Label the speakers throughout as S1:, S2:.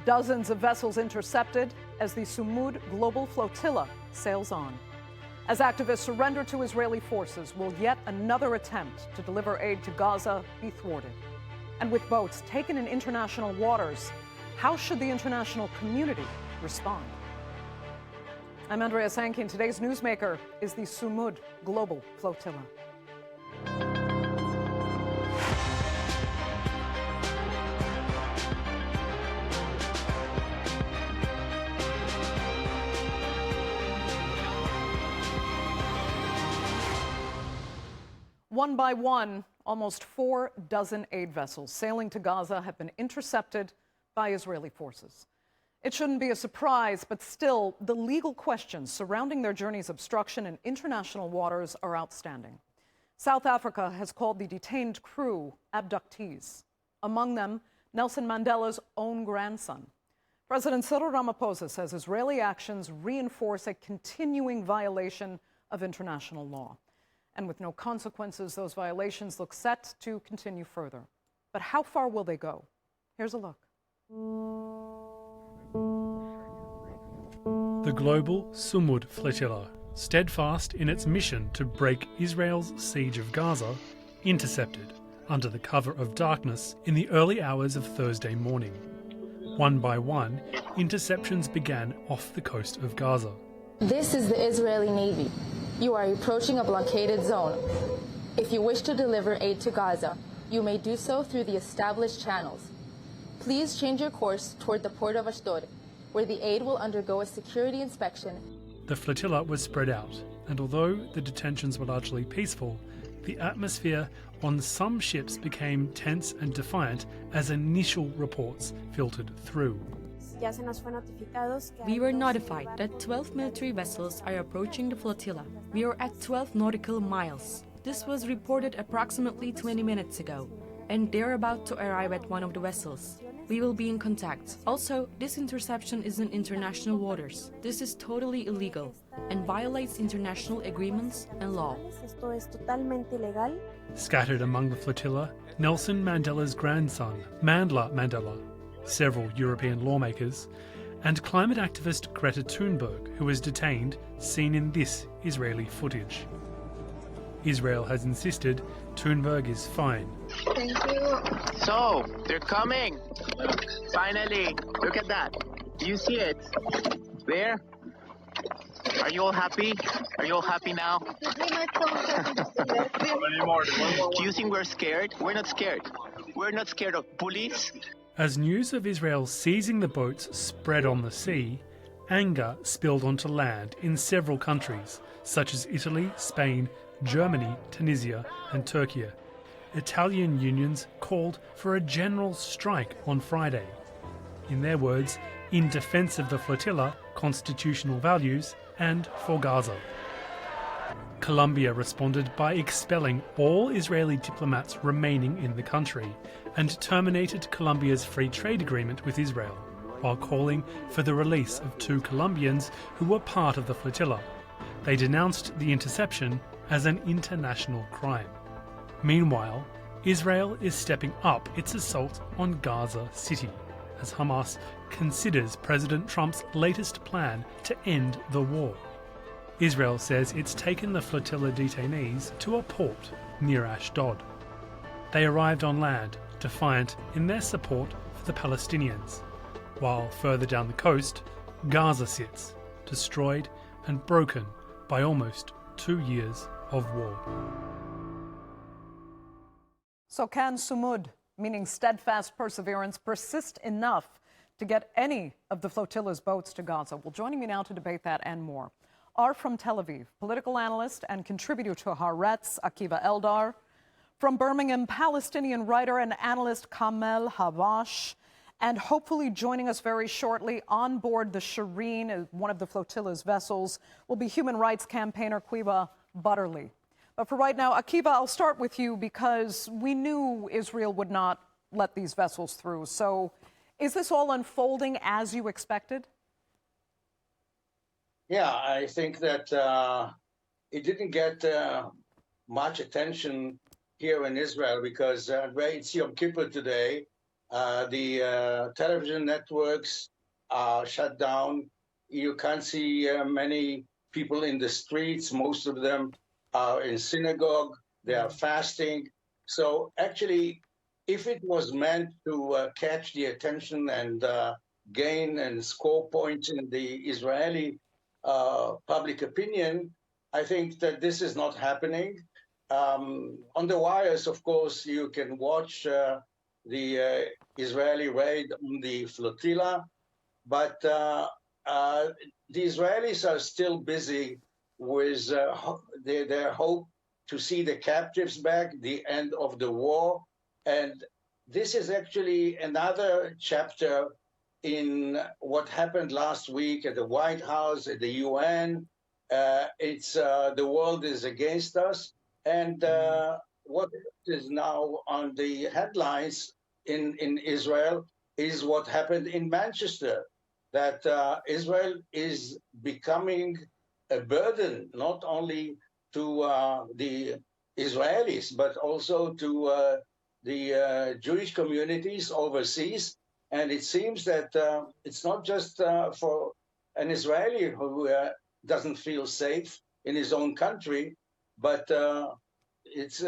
S1: Dozens of vessels intercepted as the Sumud Global Flotilla sails on. As activists surrender to Israeli forces, will yet another attempt to deliver aid to Gaza be thwarted? And with boats taken in international waters, how should the international community respond? I'm Andrea Sankey, and today's newsmaker is the Sumud Global Flotilla. One by one, almost 4 dozen aid vessels sailing to Gaza have been intercepted by Israeli forces. It shouldn't be a surprise, but still, the legal questions surrounding their journey's obstruction in international waters are outstanding. South Africa has called the detained crew abductees, among them Nelson Mandela's own grandson. President Cyril Ramaphosa says Israeli actions reinforce a continuing violation of international law. And with no consequences, those violations look set to continue further. But how far will they go? Here's a look.
S2: The Global Sumud Flotilla, steadfast in its mission to break Israel's siege of Gaza, intercepted under the cover of darkness in the early hours of Thursday morning. One by one, interceptions began off the coast of Gaza.
S3: This is the Israeli Navy. You are approaching a blockaded zone. If you wish to deliver aid to Gaza, you may do so through the established channels. Please change your course toward the port of Ashdod, where the aid will undergo a security inspection.
S2: The flotilla was spread out, and although the detentions were largely peaceful, the atmosphere on some ships became tense and defiant as initial reports filtered through.
S4: We were notified that 12 military vessels are approaching the flotilla. We are at 12 nautical miles. This was reported approximately 20 minutes ago, and they're about to arrive at one of the vessels. We will be in contact. Also, this interception is in international waters. This is totally illegal and violates international agreements and law.
S2: Scattered among the flotilla, Nelson Mandela's grandson, Mandla Mandela, several European lawmakers, and climate activist Greta Thunberg, who was detained, seen in this Israeli footage. Israel has insisted Thunberg is fine.
S5: Thank you. So, they're coming! Finally! Look at that! Do you see it? There? Are you all happy? Are you all happy now? Do you think we're scared? We're not scared. We're not scared of bullies.
S2: As news of Israel seizing the boats spread on the sea, anger spilled onto land in several countries, such as Italy, Spain, Germany, Tunisia and Turkey. Italian unions called for a general strike on Friday. In their words, in defence of the flotilla, constitutional values and for Gaza. Colombia responded by expelling all Israeli diplomats remaining in the country and terminated Colombia's free trade agreement with Israel, while calling for the release of 2 Colombians who were part of the flotilla. They denounced the interception as an international crime. Meanwhile, Israel is stepping up its assault on Gaza City as Hamas considers President Trump's latest plan to end the war. Israel says it's taken the flotilla detainees to a port near Ashdod. They arrived on land, defiant in their support for the Palestinians, while further down the coast, Gaza sits, destroyed and broken by almost 2 years of war.
S1: So can Sumud, meaning steadfast perseverance, persist enough to get any of the flotilla's boats to Gaza? Well, joining me now to debate that and more are from Tel Aviv, political analyst and contributor to Haaretz, Akiva Eldar. From Birmingham, Palestinian writer and analyst Kamel Hawwash. And hopefully joining us very shortly Onboard the Shireen, one of the flotilla's vessels, will be human rights campaigner Akiva Eldar. But for right now, Akiva, I'll start with you because we knew Israel would not let these vessels through. So is this all unfolding as you expected?
S6: Yeah, I think that it didn't get much attention here in Israel because it's Yom Kippur today. The television networks are shut down. You can't see many people in the streets. Most of them are in synagogue. They are fasting. So actually, if it was meant to catch the attention and gain and score points in the Israeli public opinion, I think that this is not happening. On the wires, of course, you can watch the Israeli raid on the flotilla, but the Israelis are still busy with their hope to see the captives back, the end of the war. And this is actually another chapter in what happened last week at the White House, at the UN. It's the world is against us. And what is now on the headlines in Israel is what happened in Manchester, that Israel is becoming a burden, not only to the Israelis, but also to the Jewish communities overseas. And it seems that it's not just for an Israeli who doesn't feel safe in his own country, but it's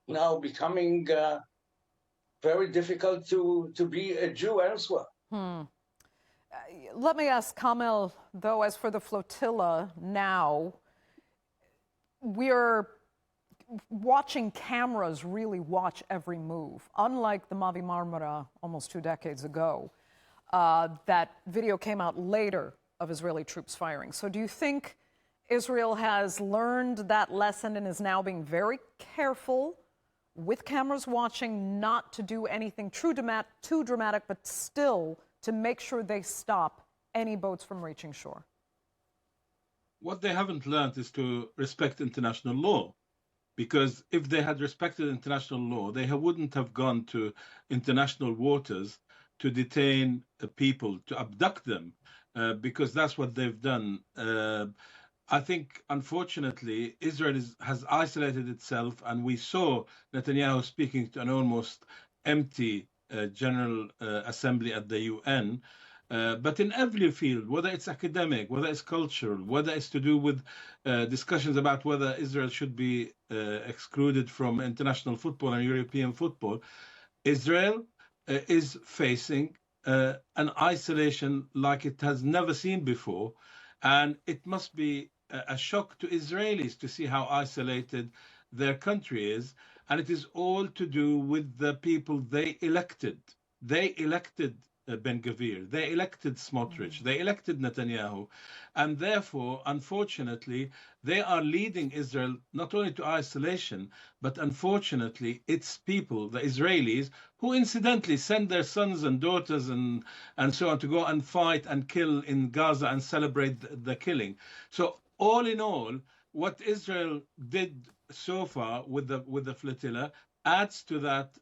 S6: now becoming very difficult to be a Jew elsewhere.
S1: Let me ask Kamel, though, as for the flotilla now, we're watching cameras really watch every move. Unlike the Mavi Marmara almost 2 decades ago, that video came out later of Israeli troops firing. So do you think Israel has learned that lesson and is now being very careful with cameras watching not to do anything too dramatic, but still to make sure they stop any boats from reaching shore?
S7: What they haven't learned is to respect international law. Because if they had respected international law, they wouldn't have gone to international waters to detain people, to abduct them, because that's what they've done. I think, unfortunately, Israel has isolated itself, and we saw Netanyahu speaking to an almost empty General Assembly at the UN. But in every field, whether it's academic, whether it's cultural, whether it's to do with discussions about whether Israel should be excluded from international football and European football, Israel is facing an isolation like it has never seen before. And it must be a shock to Israelis to see how isolated their country is. And it is all to do with the people they elected. They elected Ben-Gvir, they elected Smotrich, they elected Netanyahu, and therefore, unfortunately, they are leading Israel not only to isolation, but unfortunately, its people, the Israelis, who incidentally send their sons and daughters and so on to go and fight and kill in Gaza and celebrate the killing. So all in all, what Israel did so far with the flotilla adds to that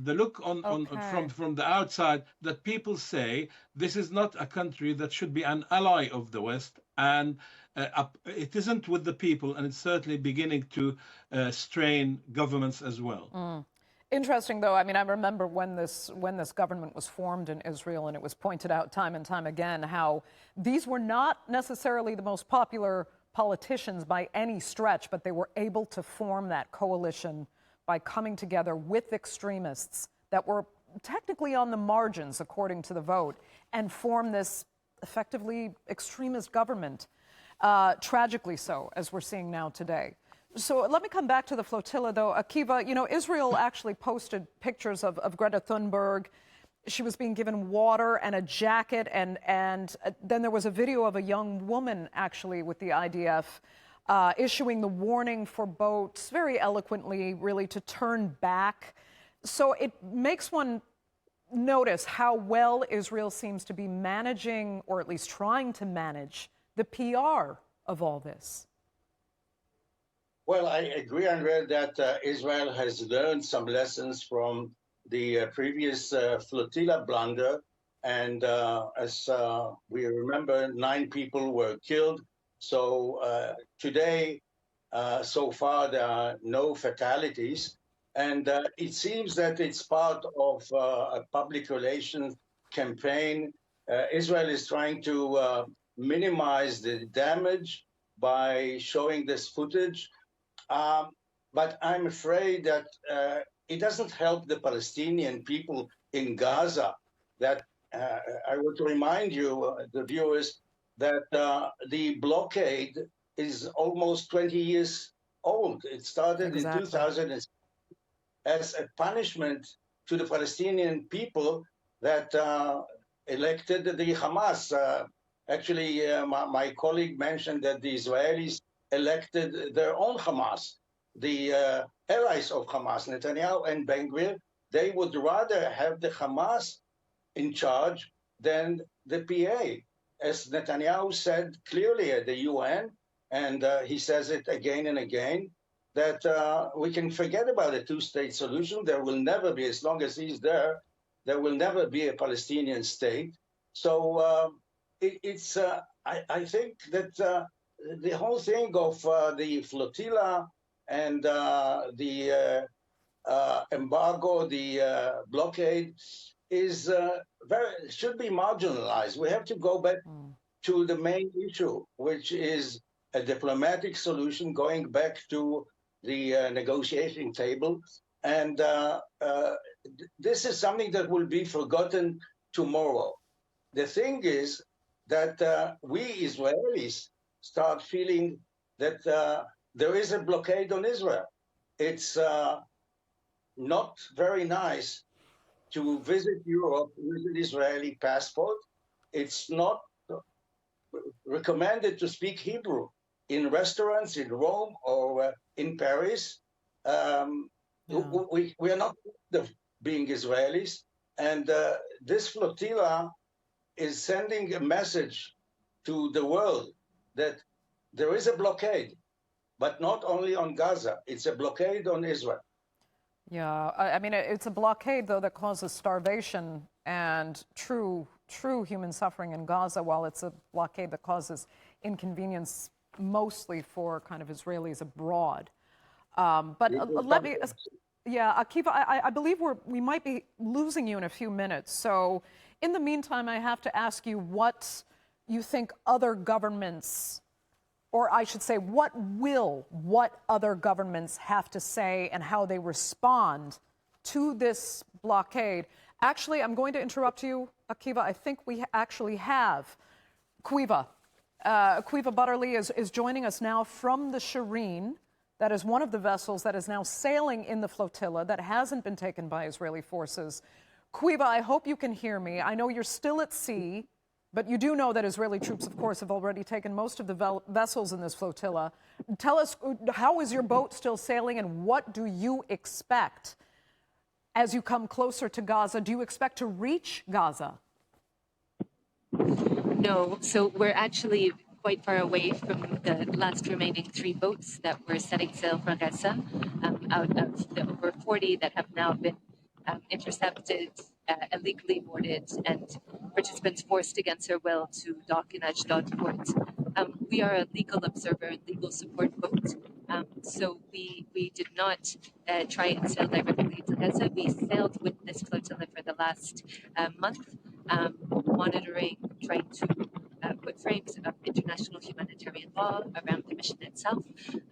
S7: the look from the outside that people say this is not a country that should be an ally of the West, and it isn't with the people, and it's certainly beginning to strain governments as well.
S1: Interesting, though. I mean, I remember when this government was formed in Israel, and it was pointed out time and time again how these were not necessarily the most popular politicians by any stretch, but they were able to form that coalition by coming together with extremists that were technically on the margins, according to the vote, and form this effectively extremist government, tragically so, as we're seeing now today. So let me come back to the flotilla, though. Akiva, you know, Israel actually posted pictures of Greta Thunberg. She was being given water and a jacket, and then there was a video of a young woman, actually, with the IDF, issuing the warning for boats very eloquently, really, to turn back. So it makes one notice how well Israel seems to be managing, or at least trying to manage, the PR of all this.
S6: Well, I agree, Andrea, that Israel has learned some lessons from the previous flotilla blunder. And as we remember, 9 people were killed. So today, so far, there are no fatalities. And it seems that it's part of a public relations campaign. Israel is trying to minimize the damage by showing this footage. But I'm afraid that it doesn't help the Palestinian people in Gaza. That I want to remind you, the viewers, that the blockade is almost 20 years old. It started in 2006 as a punishment to the Palestinian people that elected the Hamas. Actually, my colleague mentioned that the Israelis elected their own Hamas, the allies of Hamas, Netanyahu and Ben Gvir. They would rather have the Hamas in charge than the PA, as Netanyahu said clearly at the UN, and he says it again and again, that we can forget about a two-state solution. There will never be, as long as he's there, there will never be a Palestinian state. So I think that the whole thing of the flotilla and the embargo, the blockade, is should be marginalized. We have to go back to the main issue, which is a diplomatic solution, going back to the negotiating table. And this is something that will be forgotten tomorrow. The thing is that we Israelis start feeling that there is a blockade on Israel. It's not very nice to visit Europe with an Israeli passport. It's not recommended to speak Hebrew in restaurants in Rome or in Paris. We are not being Israelis. And this flotilla is sending a message to the world that there is a blockade, but not only on Gaza. It's a blockade on Israel.
S1: Yeah, I mean, it's a blockade, though, that causes starvation and true human suffering in Gaza, while it's a blockade that causes inconvenience mostly for kind of Israelis abroad. But let me, Akiva, I believe we might be losing you in a few minutes. So in the meantime, I have to ask you what you think other governments, or I should say, what other governments have to say and how they respond to this blockade. Actually, I'm going to interrupt you, Akiva. I think we actually have Akiva. Akiva Butterly is joining us now from the Shireen. That is one of the vessels that is now sailing in the flotilla that hasn't been taken by Israeli forces. Akiva, I hope you can hear me. I know you're still at sea, but you do know that Israeli troops, of course, have already taken most of the vessels in this flotilla. Tell us, how is your boat still sailing, and what do you expect as you come closer to Gaza? Do you expect to reach Gaza?
S8: No, so we're actually quite far away from the last remaining 3 boats that were setting sail for Gaza, out of the over 40 that have now been intercepted, illegally boarded, and participants forced against their will to dock in Ashdod port. We are a legal observer and legal support boat, so we did not try and sail directly to Gaza. We sailed with this flotilla for the last month, monitoring, trying to put frames of international humanitarian law around the mission itself.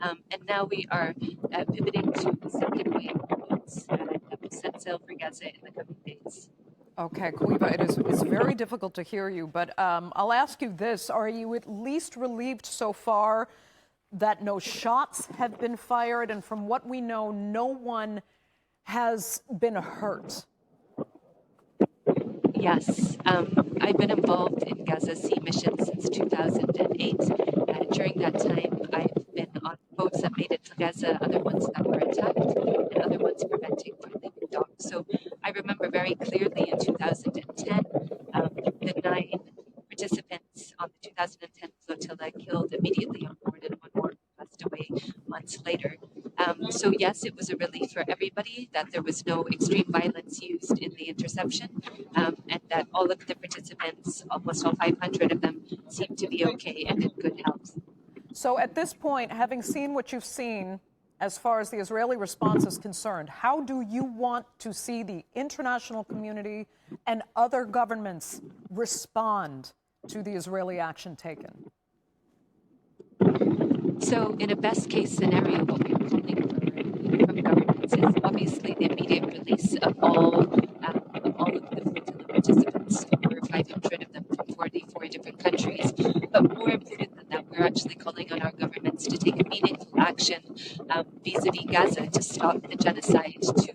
S8: And now we are pivoting to the second wave boats that will set sail for Gaza in the coming days.
S1: Okay, Akiva, it's very difficult to hear you, but I'll ask you this. Are you at least relieved so far that no shots have been fired? And from what we know, no one has been hurt.
S8: Yes, I've been involved in Gaza Sea mission since 2008. During that time, I've been on boats that made it to Gaza, other ones that were attacked, and other ones preventing from leaving dock. So I remember very clearly in 2010, the 9 participants on the 2010 flotilla killed immediately on board, and one more passed away months later. So yes, it was a relief for everybody that there was no extreme violence used in the interception, and that all of the participants, almost all 500 of them, seemed to be okay and in good health.
S1: So at this point, having seen what you've seen, as far as the Israeli response is concerned? How do you want to see the international community and other governments respond to the Israeli action taken?
S8: So, in a best case scenario, what we're calling for from governments is obviously the immediate release of all of the flotilla participants, over 500 of them from 44 different countries. But more important than that, we're actually calling on our governments to take meaningful action vis-a-vis Gaza to stop the genocide, to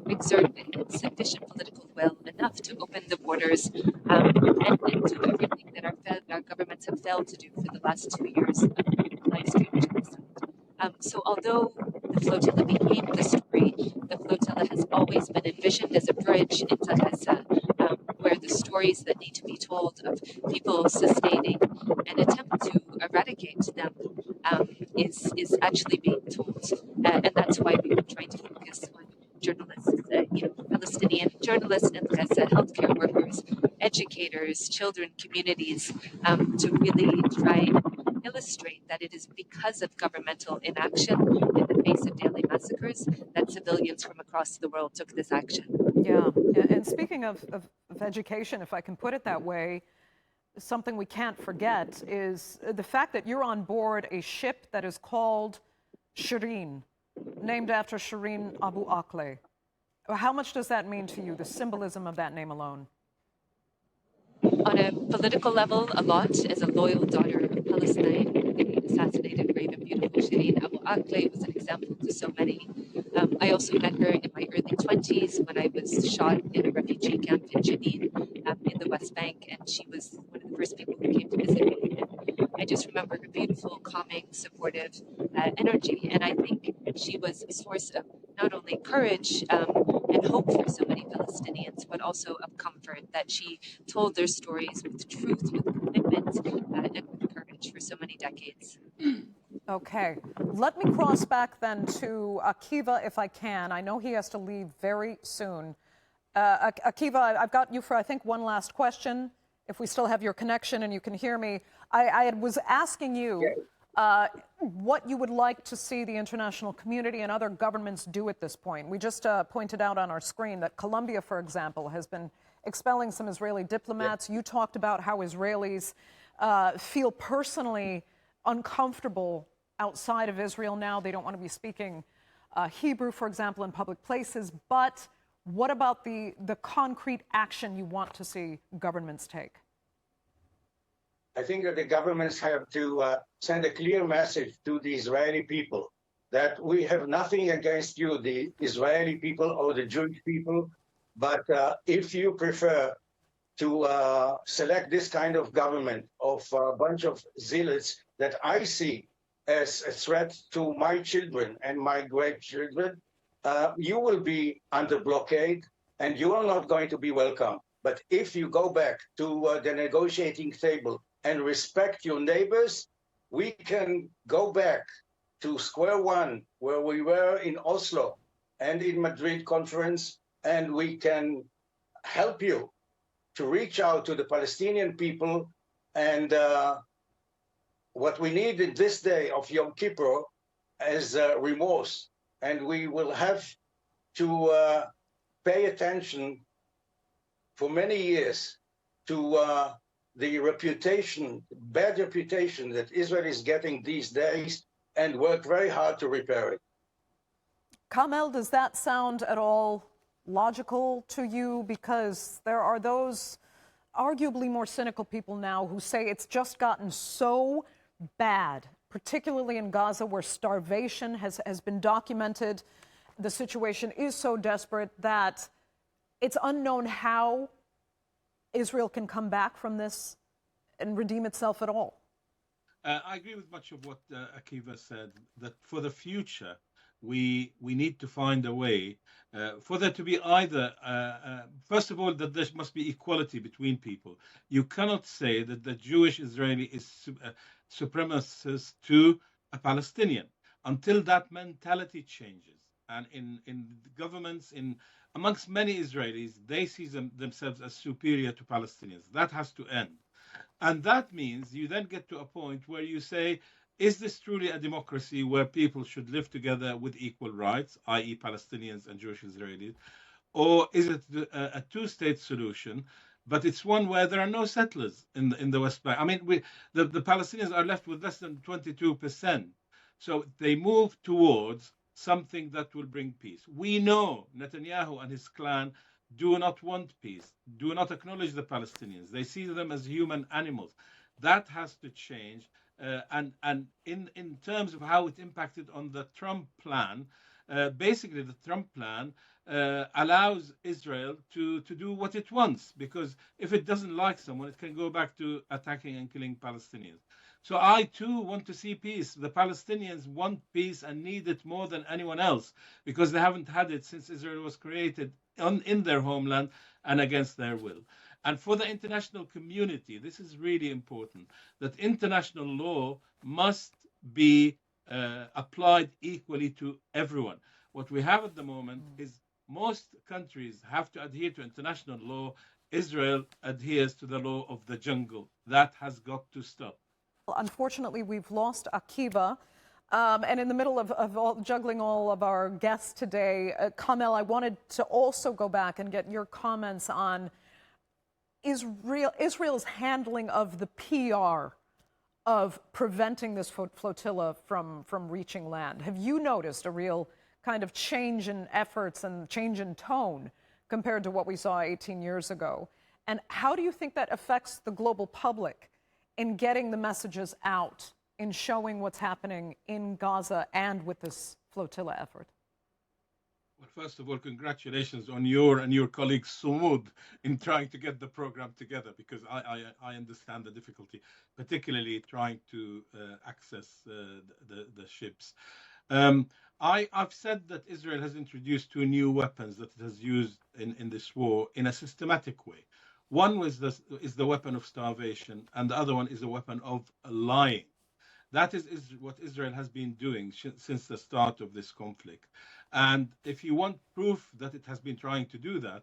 S8: exert sufficient political will enough to open the borders and do everything that our governments have failed to do for the last 2 years of live stream genocide. So although the flotilla became the story, the flotilla has always been envisioned as a bridge into Gaza, where the stories that need to be told of people sustaining an attempt to eradicate them is actually being told. And that's why we've been trying to focus on journalists, Palestinian journalists in Gaza, healthcare workers, educators, children, communities, to really try and illustrate that it is because of governmental inaction in the face of daily massacres that civilians from across the world took this action.
S1: Yeah, and speaking of education, if I can put it that way, something we can't forget is the fact that you're on board a ship that is called Shireen, named after Shireen Abu Akleh. How much does that mean to you, the symbolism of that name alone?
S8: On a political level, a lot. As a loyal daughter of Palestine, the assassinated, brave and beautiful Shireen Abu Akleh was an example to so many. I also met her in my early 20s when I was shot in a refugee camp in Jenin in the West Bank, and she was one of the first people who came to visit me. I just remember her beautiful, calming, supportive energy, and I think she was a source of not only courage and hope for so many Palestinians, but also of comfort, that she told their stories with truth, with commitment, and with courage for so many decades.
S1: Okay. Let me cross back then to Akiva, if I can. I know he has to leave very soon. Akiva, I've got you for, I think, one last question, if we still have your connection and you can hear me. I was asking you what you would like to see the international community and other governments do at this point. We just pointed out on our screen that Colombia, for example, has been expelling some Israeli diplomats. You talked about how Israelis feel personally uncomfortable outside of Israel now. They don't want to be speaking Hebrew, for example, in public places. But what about the concrete action you want to see governments take?
S6: I think that the governments have to send a clear message to the Israeli people that we have nothing against you, the Israeli people or the Jewish people, but if you prefer to select this kind of government of a bunch of zealots that I see as a threat to my children and my grandchildren, you will be under blockade and you are not going to be welcome. But if you go back to the negotiating table and respect your neighbors, we can go back to square one where we were in Oslo and in Madrid conference, and we can help you to reach out to the Palestinian people. And what we need in this day of Yom Kippur is remorse. And we will have to pay attention for many years to the reputation, bad reputation that Israel is getting these days, and work very hard to repair it.
S1: Kamel, does that sound at all logical to you? Because there are those arguably more cynical people now who say it's just gotten so bad, particularly in Gaza, where starvation has been documented. The situation is so desperate that it's unknown how Israel can come back from this and redeem itself at all.
S7: I agree with much of what Akiva said, that for the future, we need to find a way for there to be either, first of all, that there must be equality between people. You cannot say that the Jewish Israeli is supremacist to a Palestinian until that mentality changes. And in governments, amongst many Israelis, they see themselves as superior to Palestinians. That has to end. And that means you then get to a point where you say, Is this truly a democracy where people should live together with equal rights, i.e. Palestinians and Jewish Israelis? Or is it a two-state solution, but it's one where there are no settlers in the West Bank? I mean, the Palestinians are left with less than 22%. So they move towards something that will bring peace. We know Netanyahu and his clan do not want peace, do not acknowledge the Palestinians. They see them as human animals. That has to change. And in terms of how it impacted on the Trump plan, basically the Trump plan allows Israel to do what it wants, because if it doesn't like someone, it can go back to attacking and killing Palestinians. So I too want to see peace. The Palestinians want peace and need it more than anyone else, because they haven't had it since Israel was created in their homeland and against their will. And for the international community, this is really important, that international law must be applied equally to everyone. What we have at the moment is most countries have to adhere to international law. Israel adheres to the law of the jungle. That has got to stop.
S1: Unfortunately, we've lost Akiva. And in the middle of juggling all of our guests today, Kamel, I wanted to also go back and get your comments on Israel's handling of the PR of preventing this flotilla from reaching land. Have you noticed a real kind of change in efforts and change in tone compared to what we saw 18 years ago? And how do you think that affects the global public in getting the messages out, in showing what's happening in Gaza and with this flotilla effort?
S7: Well, first of all, congratulations on your and your colleague Sumud in trying to get the program together, because I understand the difficulty, particularly trying to access the ships. I've said that Israel has introduced two new weapons that it has used in this war in a systematic way. One is the weapon of starvation, and the other one is the weapon of lying. That is what Israel has been doing since the start of this conflict. And if you want proof that it has been trying to do that,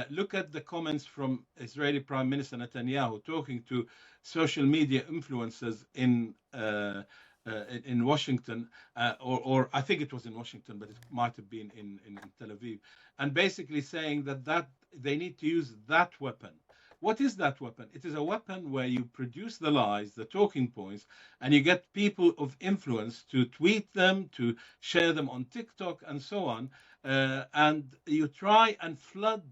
S7: look at the comments from Israeli Prime Minister Netanyahu talking to social media influencers in Washington, or I think it was in Washington, but it might have been in Tel Aviv, and basically saying that they need to use that weapon. What is that weapon? It is a weapon where you produce the lies, the talking points, and you get people of influence to tweet them, to share them on TikTok, and so on. And you try and flood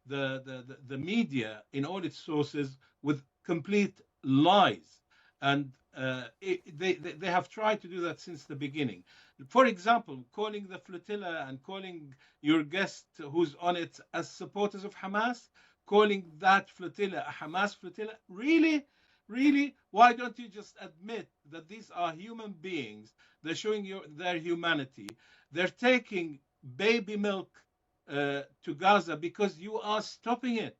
S7: the media in all its sources with complete lies. And they have tried to do that since the beginning. For example, calling the flotilla and calling your guest who's on it as supporters of Hamas, calling that flotilla a Hamas flotilla. Really? Really? Why don't you just admit that these are human beings? They're showing you their humanity. They're taking baby milk to Gaza because you are stopping it.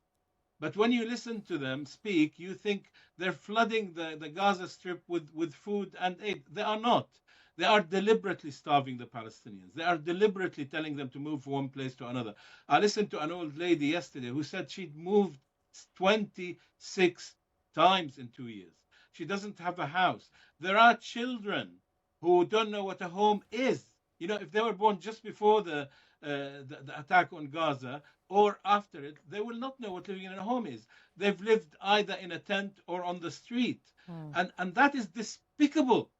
S7: But when you listen to them speak, you think they're flooding the Gaza Strip with food and aid. They are not. They are deliberately starving the Palestinians. They are deliberately telling them to move from one place to another. I listened to an old lady yesterday who said she'd moved 26 times in 2 years. She doesn't have a house. There are children who don't know what a home is. You know, if they were born just before the attack on Gaza or after it, they will not know what living in a home is. They've lived either in a tent or on the street. And that is despicable.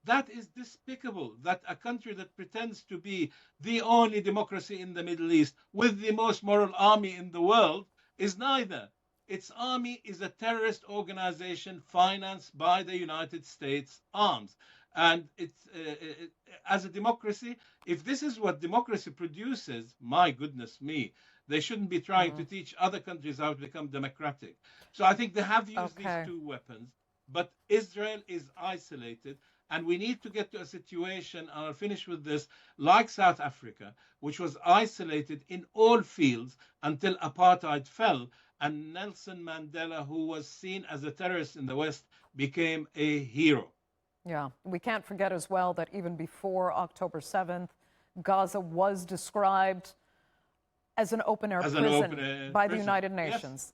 S7: That is despicable, that a country that pretends to be the only democracy in the Middle East with the most moral army in the world is neither. Its army is a terrorist organization financed by the United States arms. And it's as a democracy, if this is what democracy produces, my goodness me, they shouldn't be trying to teach other countries how to become democratic. So I think they have used these two weapons, but Israel is isolated. And we need to get to a situation, and I'll finish with this, like South Africa, which was isolated in all fields until apartheid fell, and Nelson Mandela, who was seen as a terrorist in the West, became a hero.
S1: Yeah, we can't forget as well that even before October 7th, Gaza was described as an open-air prison by the United Nations. Yes.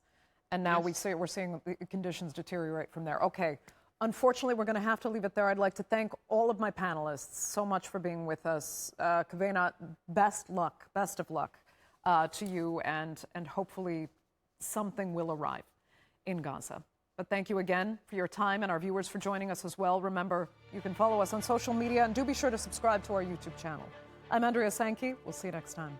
S1: And now we're seeing the conditions deteriorate from there. Okay. Unfortunately, we're going to have to leave it there. I'd like to thank all of my panelists so much for being with us. Kavena, best of luck to you, and hopefully something will arrive in Gaza. But thank you again for your time, and our viewers for joining us as well. Remember, you can follow us on social media, and do be sure to subscribe to our YouTube channel. I'm Andrea Sankey. We'll see you next time.